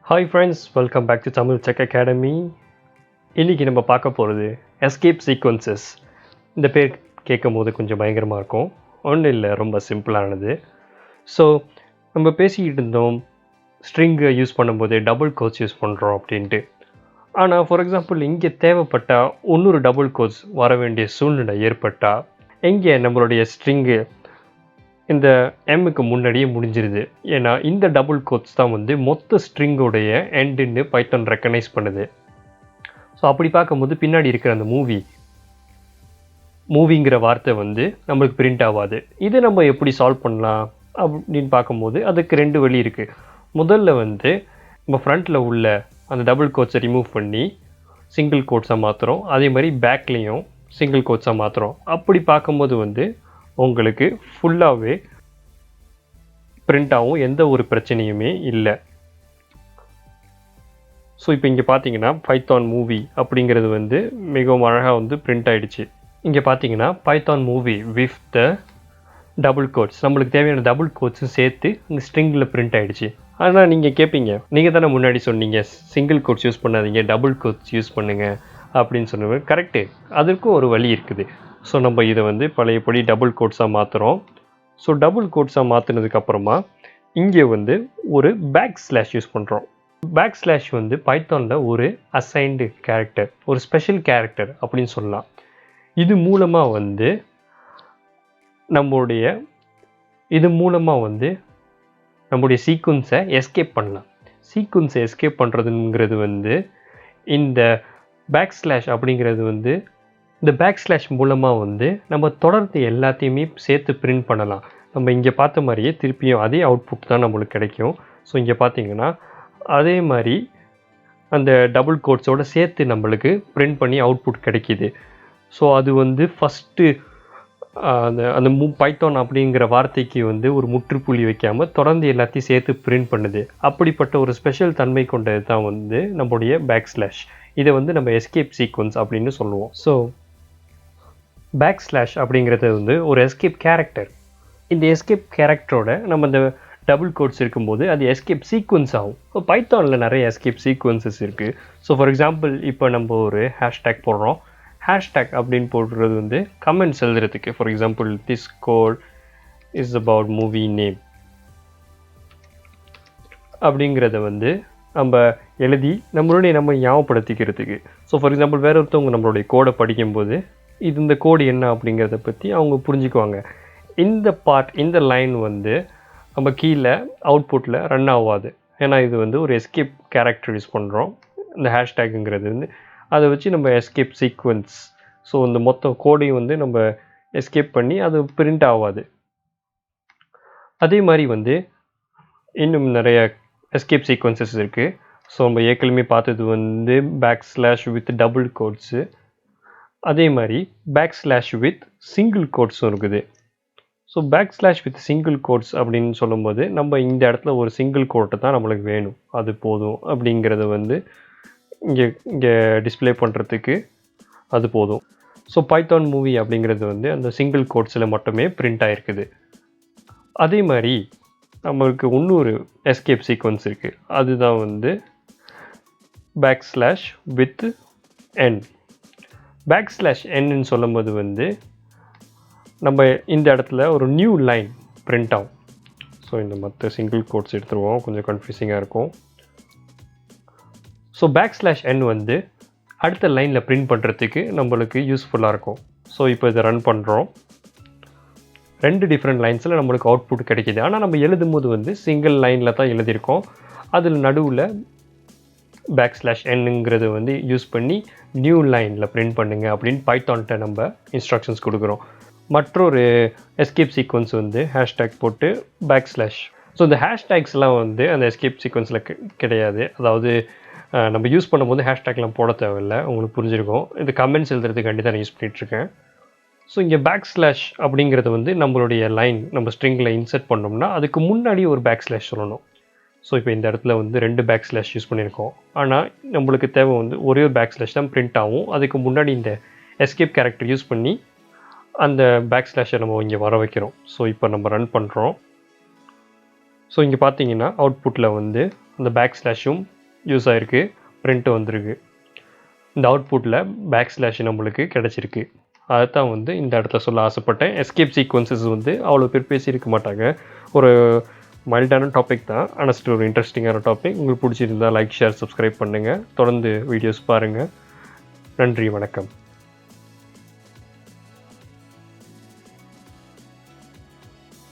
Hi friends, welcome back to TamilTechAcademy. இன்னைக்கு நம்ம பார்க்க போகிறது எஸ்கேப் சீக்வன்சஸ். இந்த பேர் கேட்கும் போது கொஞ்சம் பயங்கரமாக இருக்கும். ஒன்றும் இல்லை, ரொம்ப சிம்பிளானது. ஸோ நம்ம பேசிக்கிட்டு இருந்தோம் ஸ்ட்ரிங்கை யூஸ் பண்ணும்போது டபுள் கோட்ஸ் யூஸ் பண்ணுறோம் அப்படின்ட்டு. ஆனால் ஃபார் எக்ஸாம்பிள் இங்கே தேவைப்பட்டால் இன்னொரு டபுள் கோட்ஸ் வர வேண்டிய சூழ்நிலை ஏற்பட்டால் இங்கே நம்மளுடைய ஸ்ட்ரிங்கு இந்த எம்முக்கு முன்னாடியே முடிஞ்சிருது. ஏன்னா இந்த டபுள் கோட்ஸ் தான் வந்து மொத்த ஸ்ட்ரிங்கோடைய எண்டுன்னு பைத்தான் ரெக்கக்னைஸ் பண்ணுது. ஸோ அப்படி பார்க்கும்போது பின்னாடி இருக்கிற அந்த மூவிங்கிற வார்த்தை வந்து நம்மளுக்கு பிரிண்ட் ஆகாது. இதை நம்ம எப்படி சால்வ் பண்ணலாம் அப்படின்னு பார்க்கும்போது அதுக்கு ரெண்டு வழி இருக்குது. முதல்ல வந்து நம்ம ஃப்ரண்ட்டில் உள்ள அந்த டபுள் கோட்ஸை ரிமூவ் பண்ணி சிங்கிள் கோட்ஸாக மாற்றுறோம். அதே மாதிரி பேக்லேயும் சிங்கிள் கோட்ஸாக மாற்றுறோம். அப்படி பார்க்கும்போது வந்து உங்களுக்கு ஃபுல்லாகவே பிரிண்ட் ஆகும், எந்த ஒரு பிரச்சனையுமே இல்லை. ஸோ இப்போ இங்கே பார்த்தீங்கன்னா பைத்தான் மூவி அப்படிங்கிறது வந்து மிகவும் அழகாக வந்து பிரிண்ட் ஆகிடுச்சு. இங்கே பார்த்தீங்கன்னா Python movie with the double quotes, நம்மளுக்கு தேவையான டபுள் கோட்ஸும் சேர்த்து இந்த ஸ்ட்ரிங்கில் பிரிண்ட் ஆகிடுச்சு. ஆனால் நீங்கள் கேட்பீங்க, நீங்கள் தானே முன்னாடி சொன்னீங்க சிங்கிள் கோட்ஸ் யூஸ் பண்ணாதீங்க, டபுள் கோட்ஸ் யூஸ் பண்ணுங்கள் அப்படின்னு சொன்னது கரெக்டு. அதற்கும் ஒரு வழி இருக்குது. ஸோ நம்ம இதை வந்து பழையபடி டபுள் கோட்ஸாக மாற்றுறோம். ஸோ டபுள் கோட்ஸாக மாற்றினதுக்கப்புறமா இங்கே வந்து ஒரு பேக் ஸ்லாஷ் யூஸ் பண்ணுறோம். பேக் ஸ்லாஷ் வந்து பைத்தானில் ஒரு அசைன்டு கேரக்டர், ஒரு ஸ்பெஷல் கேரக்டர் அப்படின்னு சொல்லலாம். இது மூலமாக வந்து நம்முடைய சீக்வன்ஸை எஸ்கேப் பண்ணலாம். சீக்வன்ஸை எஸ்கேப் பண்ணுறதுங்கிறது வந்து இந்த பேக் ஸ்லாஷ் அப்படிங்கிறது வந்து இந்த பேக் ஸ்லாஷ் மூலமாக வந்து நம்ம தொடர்ந்து எல்லாத்தையுமே சேர்த்து பிரிண்ட் பண்ணலாம். நம்ம இங்கே பார்த்த மாதிரியே திருப்பியும் அதே அவுட்புட் தான் நம்மளுக்கு கிடைக்கும். ஸோ இங்கே பார்த்தீங்கன்னா அதே மாதிரி அந்த டபுள் கோட்ஸோடு சேர்த்து நம்மளுக்கு பிரிண்ட் பண்ணி அவுட்புட் கிடைக்கிது. ஸோ அது வந்து ஃபஸ்ட்டு அந்த பைத்தான் அப்படிங்கிற வார்த்தைக்கு வந்து ஒரு முற்றுப்புள்ளி வைக்காமல் தொடர்ந்து எல்லாத்தையும் சேர்த்து பிரிண்ட் பண்ணுது. அப்படிப்பட்ட ஒரு ஸ்பெஷல் தன்மை கொண்டது தான் வந்து நம்மளுடைய பேக் ஸ்லாஷ். இதை வந்து நம்ம எஸ்கேப் சீக்வன்ஸ் அப்படின்னு சொல்லுவோம். ஸோ பேக் ஸ்லாஷ் அப்படிங்கிறது வந்து ஒரு எஸ்கேப் கேரக்டர். இந்த எஸ்கேப் கேரக்டரோட நம்ம இந்த டபுள் கோட்ஸ் இருக்கும்போது அது எஸ்கேப் சீக்வன்ஸ் ஆகும். இப்போ பைத்தானில் நிறைய எஸ்கேப் சீக்வன்சஸ் இருக்குது. ஸோ ஃபார் எக்ஸாம்பிள் இப்போ நம்ம ஒரு ஹேஷ்டேக் போடுறோம். ஹேஷ்டேக் அப்படின்னு போடுறது வந்து கமெண்ட்ஸ் எழுதுறதுக்கு. For example this code is about movie name அப்படிங்கிறத வந்து நம்ம எழுதி நம்ம ஞாபகப்படுத்திக்கிறதுக்கு. ஸோ ஃபார் எக்ஸாம்பிள் வேற ஒருத்தவங்க நம்மளுடைய கோடை படிக்கும்போது இந்த கோடு என்ன அப்படிங்கிறத பற்றி அவங்க புரிஞ்சுக்குவாங்க. இந்த லைன் வந்து நம்ம கீழே அவுட்புட்டில் ரன் ஆகாது. ஏன்னா இது வந்து ஒரு எஸ்கேப் கேரக்டர் யூஸ் பண்ணுறோம். இந்த ஹேஷ்டேக்குங்கிறது வந்து அதை வச்சு நம்ம எஸ்கேப் சீக்வன்ஸ். ஸோ இந்த மொத்த கோடையும் வந்து நம்ம எஸ்கேப் பண்ணி அது பிரிண்ட் ஆகாது. அதே மாதிரி வந்து இன்னும் நிறைய எஸ்கேப் சீக்வன்சஸ் இருக்குது. ஸோ நம்ம ஏற்கனவே பார்த்தது வந்து back slash with double quotes. அதே மாதிரி பேக் ஸ்லாஷ் வித் சிங்கிள் கோட்ஸும் இருக்குது. So back slash with single quotes அப்படின்னு சொல்லும்போது நம்ம இந்த இடத்துல ஒரு சிங்கிள் கோட்டை தான் நம்மளுக்கு வேணும், அது போதும் அப்படிங்கிறத வந்து இங்கே டிஸ்பிளே பண்ணுறதுக்கு அது போதும். ஸோ பைத்தான் மூவி அப்படிங்கிறது வந்து அந்த சிங்கிள் கோட்ஸில் மட்டுமே பிரிண்ட் ஆகிருக்குது. அதே மாதிரி நம்மளுக்கு இன்னொரு எஸ்கேப் சீக்வன்ஸ் இருக்குது. அதுதான் வந்து back slash with n. Back slash என்னு சொல்லும்போது வந்து நம்ம இந்த இடத்துல ஒரு நியூ லைன் பிரிண்ட் ஆகும். ஸோ இந்த மற்ற சிங்கிள் கோட்ஸ் எடுத்துருவோம், கொஞ்சம் கன்ஃபியூசிங்காக இருக்கும். ஸோ பேக் ஸ்லாஷ் என் வந்து அடுத்த லைனில் பிரிண்ட் பண்ணுறதுக்கு நம்மளுக்கு யூஸ்ஃபுல்லாக இருக்கும். ஸோ இப்போ இதை ரன் பண்ணுறோம். 2 டிஃப்ரெண்ட் லைன்ஸில் நம்மளுக்கு அவுட்புட் கிடைக்கிது. ஆனால் நம்ம எழுதும் போது வந்து சிங்கிள் லைனில் தான் எழுதியிருக்கோம். அதில் நடுவில் பேக் ஸ்லாஷ் என்னுங்கிறது வந்து யூஸ் பண்ணி நியூ லைனில் பிரிண்ட் பண்ணுங்கள் அப்படின்னு பைத்தான்கிட்ட நம்ம இன்ஸ்ட்ரக்ஷன்ஸ் கொடுக்குறோம். மற்றொரு எஸ்கேப் சீக்வன்ஸ் வந்து ஹேஷ்டேக் போட்டு பேக் ஸ்லாஷ். ஸோ இந்த ஹேஷ்டேக்ஸ்லாம் வந்து அந்த எஸ்கேப் சீக்வன்ஸில் கிடையாது. அதாவது நம்ம யூஸ் பண்ணும்போது ஹேஷ்டேக்லாம் போட தேவையில்லை, உங்களுக்கு புரிஞ்சிருக்கும். இது கமெண்ட்ஸ் எழுதுறதுக்காண்டி தான் நான் யூஸ் பண்ணிகிட்ருக்கேன். ஸோ இங்கே பேக் ஸ்லாஷ் அப்படிங்கிறது வந்து நம்மளுடைய லைன் நம்ம ஸ்ட்ரிங்கில் இன்சர்ட் பண்ணோம்னா அதுக்கு முன்னாடி ஒரு பேக் ஸ்லாஷ் சொல்லணும். ஸோ இப்போ இந்த இடத்துல வந்து 2 பேக் ஸ்லாஷ் யூஸ் பண்ணியிருக்கோம். ஆனால் நம்மளுக்கு தேவை வந்து ஒரே ஒரு பேக் ஸ்லாஷ் தான் பிரிண்ட் ஆகும். அதுக்கு முன்னாடி இந்த எஸ்கேப் கேரக்டர் யூஸ் பண்ணி அந்த பேக் ஸ்லாஷை நம்ம இங்கே வர வைக்கிறோம். ஸோ இப்போ நம்ம ரன் பண்ணுறோம். ஸோ இங்கே பார்த்தீங்கன்னா அவுட்புட்டில் வந்து அந்த பேக் ஸ்லாஷும் யூஸ் ஆகிருக்கு, பிரிண்ட் வந்திருக்கு. இந்த அவுட்புட்டில் பேக் / நம்மளுக்கு கிடச்சிருக்கு. அதைத்தான் வந்து இந்த இடத்துல சொல்ல ஆசைப்பட்டேன். எஸ்கேப் சீக்வன்சஸ் வந்து அவ்வளோ பேர் பேசியிருக்க மாட்டாங்க. ஒரு மைல்டான டாபிக் தான், ஆனால் ஸ்டில் ஒரு இன்ட்ரெஸ்டிங்கான டாபிக். உங்களுக்கு பிடிச்சிருந்தா லைக், ஷேர், சப்ஸ்கிரைப் பண்ணுங்கள். தொடர்ந்து வீடியோஸ் பாருங்கள். நன்றி, வணக்கம்.